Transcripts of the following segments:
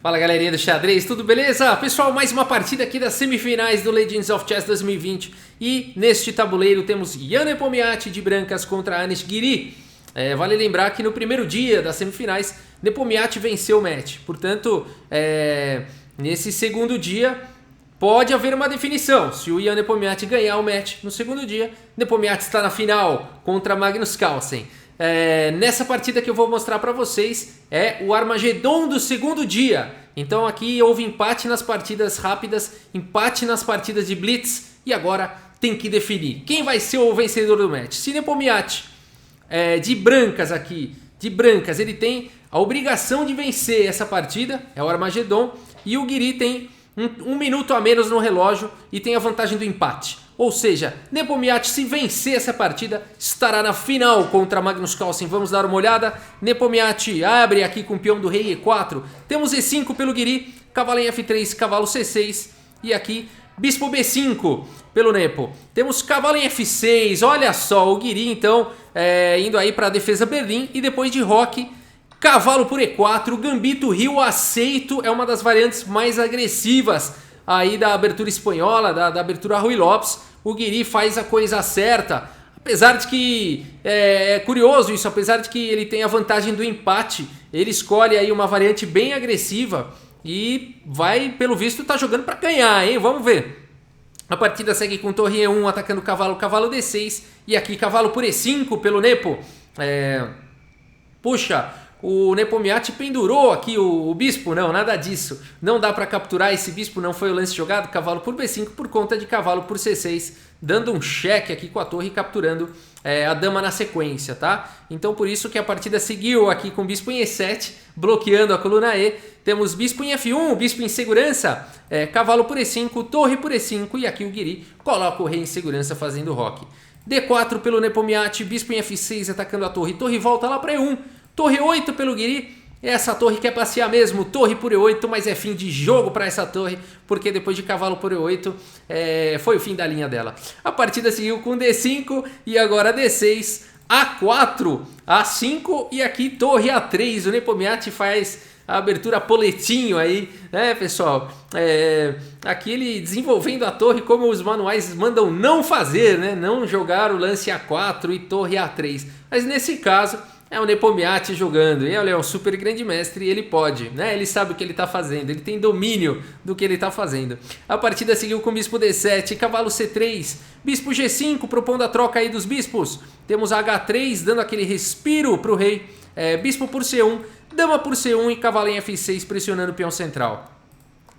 Fala galerinha do xadrez, tudo beleza? Pessoal, mais uma partida aqui das semifinais do Legends of Chess 2020 e neste tabuleiro temos Ian Nepomniachtchi de brancas contra Anish Giri. Vale lembrar que no primeiro dia das semifinais Nepomniachtchi venceu o match, portanto nesse segundo dia pode haver uma definição. Se o Ian Nepomniachtchi ganhar o match no segundo dia, Nepomniachtchi está na final contra Magnus Carlsen. Nessa partida que eu vou mostrar para vocês é o Armagedon do segundo dia. Então aqui houve empate nas partidas rápidas, empate nas partidas de Blitz e agora tem que definir quem vai ser o vencedor do match. Se Nepomniachtchi de brancas aqui, ele tem a obrigação de vencer essa partida, é o Armagedon, e o Giri tem um minuto a menos no relógio e tem a vantagem do empate. Ou seja, Nepomniachtchi, se vencer essa partida, estará na final contra Magnus Carlsen. Vamos dar uma olhada. Nepomniachtchi abre aqui com o peão do rei E4. Temos E5 pelo Giri, cavalo em F3, cavalo C6 e aqui bispo B5 pelo Nepo. Temos cavalo em F6, olha só, o Giri então indo aí para a defesa Berlim e depois de roque, cavalo por E4, gambito rio aceito, é uma das variantes mais agressivas aí da abertura espanhola, da abertura Ruy Lopes. O Giri faz a coisa certa, apesar de que é curioso isso, apesar de que ele tem a vantagem do empate, ele escolhe aí uma variante bem agressiva e vai, pelo visto, tá jogando para ganhar, hein? Vamos ver. A partida segue com torre E1 atacando o cavalo, cavalo D6 e aqui cavalo por E5 pelo Nepo. Puxa, o Nepomniachtchi pendurou aqui o bispo, não, nada disso. Não dá para capturar esse bispo, não foi o lance jogado, cavalo por B5 por conta de cavalo por C6, dando um cheque aqui com a torre e capturando a dama na sequência, tá? Então por isso que a partida seguiu aqui com bispo em E7, bloqueando a coluna E. Temos bispo em F1, bispo em segurança, cavalo por E5, torre por E5 e aqui o Giri coloca o rei em segurança fazendo roque. D4 pelo Nepomniachtchi, bispo em F6 atacando a torre, torre volta lá para E1. Torre 8 pelo Giri, essa torre quer passear mesmo, torre por E8, mas é fim de jogo para essa torre, porque depois de cavalo por E8 foi o fim da linha dela. A partida seguiu com D5 e agora D6, A4, A5 e aqui torre A3, o Nepomniachtchi faz a abertura poletinho aí, né pessoal? Aqui ele desenvolvendo a torre como os manuais mandam não fazer, né? Não jogar o lance A4 e torre A3, mas nesse caso é o Nepomniachtchi jogando, e ele é um super grande mestre e ele pode, né? Ele sabe o que ele está fazendo, ele tem domínio do que ele está fazendo. A partida seguiu com bispo D7, cavalo C3, bispo G5, propondo a troca aí dos bispos. Temos H3, dando aquele respiro para o rei, bispo por C1, dama por C1 e cavalo em F6, pressionando o peão central.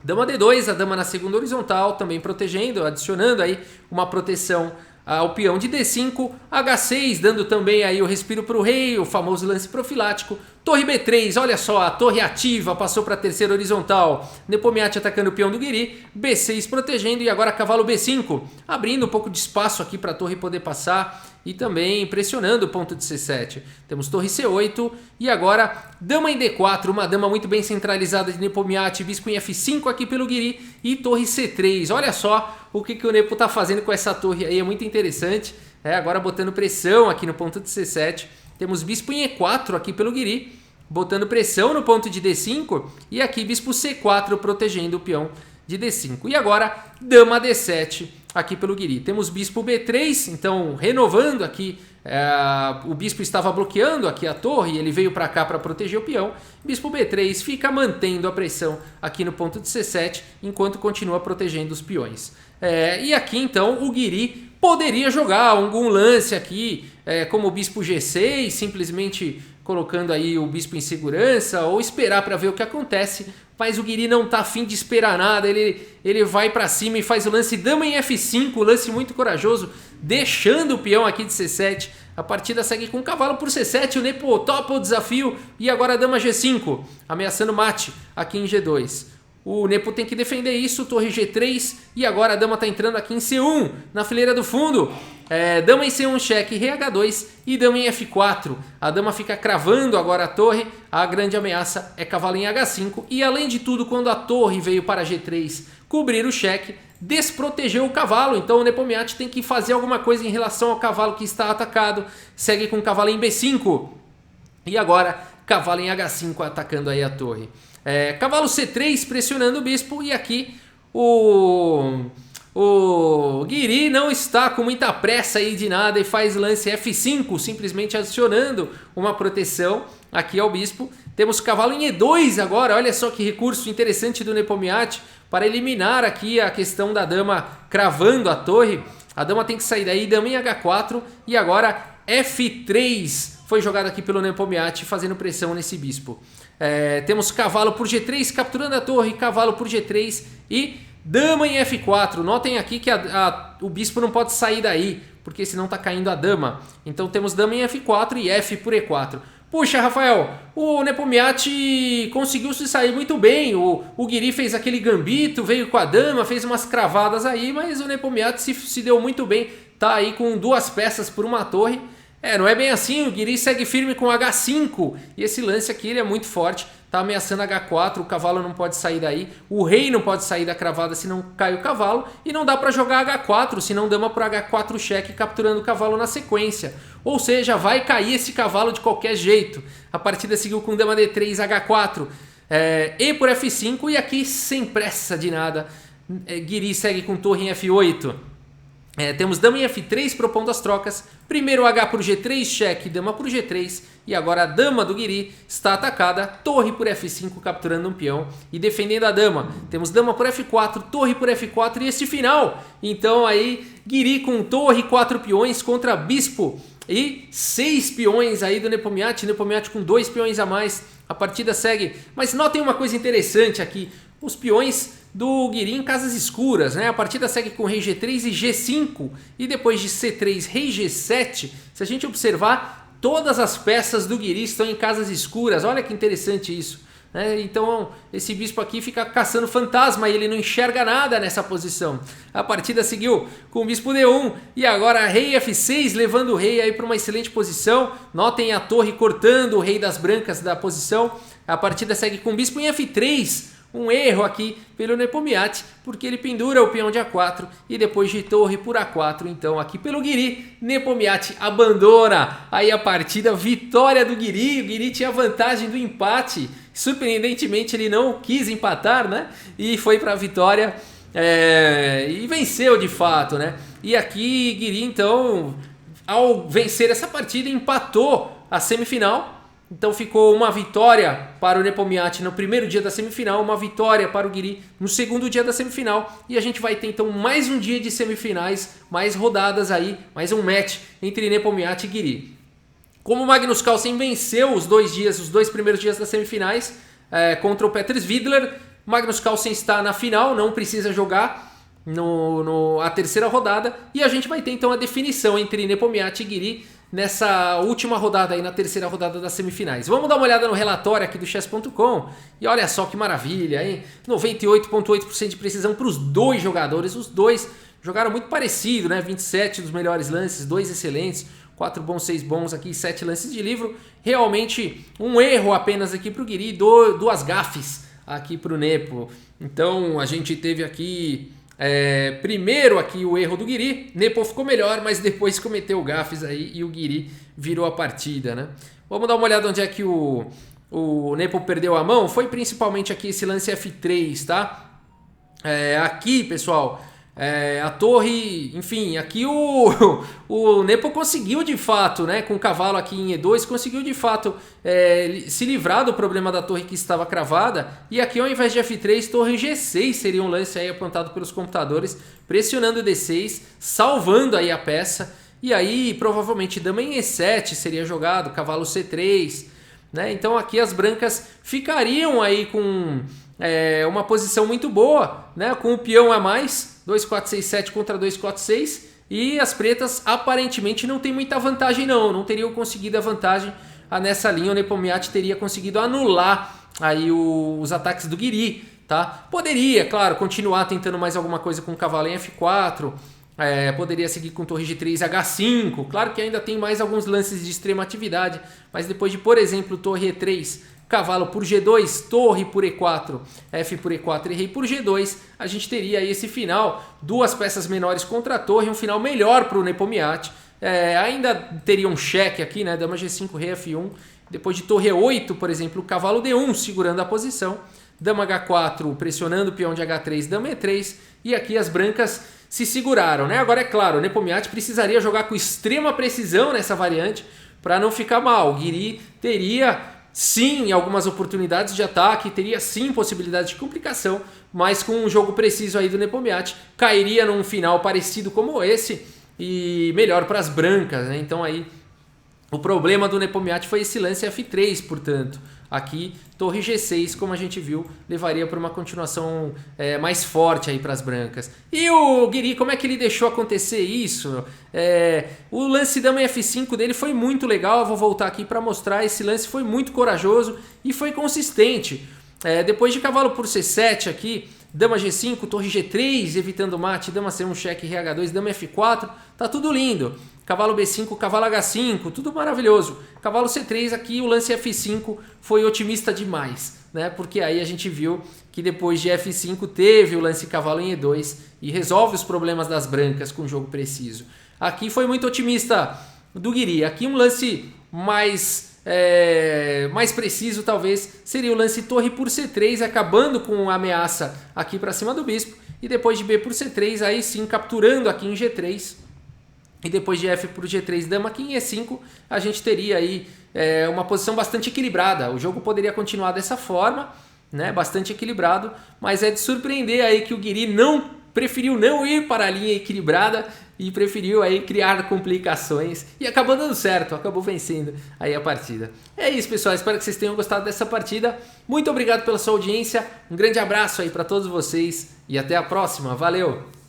Dama D2, a dama na segunda horizontal, também protegendo, adicionando aí uma proteção ao peão de D5, H6, dando também aí o respiro para o rei, o famoso lance profilático. Torre B3, olha só, a torre ativa, passou para a terceira horizontal. Nepomniachtchi atacando o peão do Giri, B6 protegendo e agora cavalo B5, abrindo um pouco de espaço aqui para a torre poder passar e também pressionando o ponto de C7. Temos torre C8 e agora dama em D4, uma dama muito bem centralizada de Nepomniachtchi, bispo em F5 aqui pelo Giri e torre C3. Olha só o que o Nepo está fazendo com essa torre aí, é muito interessante. Agora botando pressão aqui no ponto de C7. Temos bispo em E4 aqui pelo Giri, botando pressão no ponto de D5 e aqui bispo C4 protegendo o peão de D5. E agora dama D7 aqui pelo Giri. Temos bispo B3, então renovando aqui, o bispo estava bloqueando aqui a torre, ele veio para cá para proteger o peão. Bispo B3 fica mantendo a pressão aqui no ponto de C7, enquanto continua protegendo os peões. E aqui então o Giri poderia jogar algum lance aqui, como o bispo G6, simplesmente colocando aí o bispo em segurança, ou esperar para ver o que acontece, mas o Giri não tá afim de esperar nada, ele vai para cima e faz o lance dama em F5, lance muito corajoso, deixando o peão aqui de C7. A partida segue com cavalo por C7, o Nepo topa o desafio e agora dama G5, ameaçando mate aqui em G2. O Nepo tem que defender isso, torre G3 e agora a dama está entrando aqui em C1, na fileira do fundo. Dama em C1 cheque, rei H2 e dama em F4. A dama fica cravando agora a torre, a grande ameaça é cavalo em H5 e além de tudo, quando a torre veio para G3 cobrir o cheque, desprotegeu o cavalo, então o Nepomniachtchi tem que fazer alguma coisa em relação ao cavalo que está atacado. Segue com cavalo em B5 e agora cavalo em H5 atacando aí a torre. Cavalo C3 pressionando o bispo e aqui o Guiri não está com muita pressa aí de nada e faz lance F5, simplesmente adicionando uma proteção aqui ao bispo. Temos cavalo em E2 agora, olha só que recurso interessante do Nepomniachtchi para eliminar aqui a questão da dama cravando a torre. A dama tem que sair daí, dama em H4 e agora F3 foi jogado aqui pelo Nepomniachtchi fazendo pressão nesse bispo. Temos cavalo por G3 capturando a torre, cavalo por G3 e dama em F4. Notem aqui que o bispo não pode sair daí, porque senão está caindo a dama. Então temos dama em F4 e F por E4. Puxa, Rafael, o Nepomniachtchi conseguiu se sair muito bem. O Guiri fez aquele gambito, veio com a dama, fez umas cravadas aí, mas o Nepomniachtchi se deu muito bem. Tá aí com 2 peças por uma torre. Não é bem assim, o Guiri segue firme com H5. E esse lance aqui ele é muito forte. Tá ameaçando H4, o cavalo não pode sair daí. O rei não pode sair da cravada senão cai o cavalo. E não dá para jogar H4, senão dama por H4 cheque, capturando o cavalo na sequência. Ou seja, vai cair esse cavalo de qualquer jeito. A partida seguiu com dama D3, H4, E por F5 e aqui sem pressa de nada. Guiri segue com torre em F8. Temos dama em F3 propondo as trocas. Primeiro H por G3, cheque, dama por G3. E agora a dama do Guiri está atacada. Torre por F5 capturando um peão e defendendo a dama. Temos dama por F4, torre por F4 e esse final. Então aí Guiri com torre, 4 peões contra bispo e 6 peões aí do Nepomniachtchi. Nepomniachtchi com 2 peões a mais. A partida segue. Mas notem uma coisa interessante aqui. Os peões do Guiri em casas escuras, né? A partida segue com rei G3 e G5 e depois de C3, rei G7. Se a gente observar, todas as peças do Guiri estão em casas escuras. Olha que interessante isso, né? Então esse bispo aqui fica caçando fantasma e ele não enxerga nada nessa posição. A partida seguiu com o bispo D1 e agora rei F6 levando o rei aí para uma excelente posição. Notem a torre cortando o rei das brancas da posição. A partida segue com o bispo em F3. Um erro aqui pelo Nepomniachtchi, porque ele pendura o peão de A4 e depois de torre por A4. Então aqui pelo Guiri, Nepomniachtchi abandona aí a partida. Vitória do Guiri. O Guiri tinha vantagem do empate. Surpreendentemente ele não quis empatar, né? E foi para a vitória e venceu de fato, né? E aqui Guiri então, ao vencer essa partida, empatou a semifinal. Então ficou uma vitória para o Nepomniachtchi no primeiro dia da semifinal, uma vitória para o Guiri no segundo dia da semifinal. E a gente vai ter então mais um dia de semifinais, mais rodadas aí, mais um match entre Nepomniachtchi e Guiri. Como o Magnus Carlsen venceu os 2 primeiros dias das semifinais contra o Petr Svidler, Magnus Carlsen está na final, não precisa jogar a terceira rodada. E a gente vai ter então a definição entre Nepomniachtchi e Guiri nessa última rodada aí, na terceira rodada das semifinais. Vamos dar uma olhada no relatório aqui do chess.com e olha só que maravilha, hein? 98,8% de precisão para os 2 jogadores. Os 2 jogaram muito parecido, né? 27 dos melhores lances, 2 excelentes, 4 bons, 6 bons aqui, 7 lances de livro. Realmente um erro apenas aqui para o Guiri, 2 gafes aqui para o Nepo. Então a gente teve aqui primeiro aqui o erro do Guiri. Nepo ficou melhor, mas depois cometeu gafes aí e o Guiri virou a partida, né? Vamos dar uma olhada onde é que o Nepo perdeu a mão. Foi principalmente aqui esse lance F3, tá? Aqui, pessoal, a torre, enfim, aqui o Nepo conseguiu de fato, né, com o cavalo aqui em E2, conseguiu de fato se livrar do problema da torre que estava cravada. E aqui ao invés de F3, torre G6 seria um lance aí apontado pelos computadores, pressionando o D6, salvando aí a peça. E aí provavelmente dama em E7 seria jogado, cavalo C3, né? Então aqui as brancas ficariam aí com uma posição muito boa, né, com o peão a mais, 2, 4, 6, 7 contra 2, 4, 6, e as pretas aparentemente não tem muita vantagem não teriam conseguido a vantagem nessa linha. O Nepomniachtchi teria conseguido anular aí os ataques do Guiri, tá? Poderia, claro, continuar tentando mais alguma coisa com o cavalo em F4, poderia seguir com torre G3, H5, claro que ainda tem mais alguns lances de extrema atividade, mas depois de, por exemplo, torre E3, cavalo por G2, torre por E4, F por E4 e rei por G2, a gente teria aí esse final, 2 peças menores contra a torre, um final melhor para o Nepomniachtchi. Ainda teria um cheque aqui, né? Dama G5, rei F1 Depois de torre E8, por exemplo, cavalo D1 segurando a posição. Dama H4 pressionando o peão de H3, dama E3. E aqui as brancas se seguraram, né? Agora é claro, o Nepomniachtchi precisaria jogar com extrema precisão nessa variante para não ficar mal. O Guiri teria sim algumas oportunidades de ataque, teria sim possibilidade de complicação, mas com um jogo preciso aí do Nepomniachtchi, cairia num final parecido como esse e melhor para as brancas, né? Então aí o problema do Nepomniachtchi foi esse lance F3, portanto. Aqui, torre G6, como a gente viu, levaria para uma continuação mais forte aí para as brancas. E o Guiri, como é que ele deixou acontecer isso? O lance dama F5 dele foi muito legal, eu vou voltar aqui para mostrar. Esse lance foi muito corajoso e foi consistente. Depois de cavalo por C7 aqui, dama G5, torre G3, evitando mate, dama C1, cheque, RH2, dama F4, tá tudo lindo. Cavalo B5, cavalo H5, tudo maravilhoso. Cavalo C3 aqui, o lance F5 foi otimista demais, né? Porque aí a gente viu que depois de F5 teve o lance cavalo em E2 e resolve os problemas das brancas com jogo preciso. Aqui foi muito otimista do Guiri. Aqui um lance mais preciso talvez seria o lance torre por C3, acabando com a ameaça aqui para cima do bispo. E depois de B por C3, aí sim capturando aqui em G3. E depois de F por G3, dama aqui em E5, a gente teria aí uma posição bastante equilibrada. O jogo poderia continuar dessa forma, né? Bastante equilibrado, mas é de surpreender aí que o Guiri preferiu não ir para a linha equilibrada e preferiu aí criar complicações e acabou dando certo, acabou vencendo aí a partida. É isso, pessoal, espero que vocês tenham gostado dessa partida. Muito obrigado pela sua audiência, um grande abraço aí para todos vocês e até a próxima, valeu!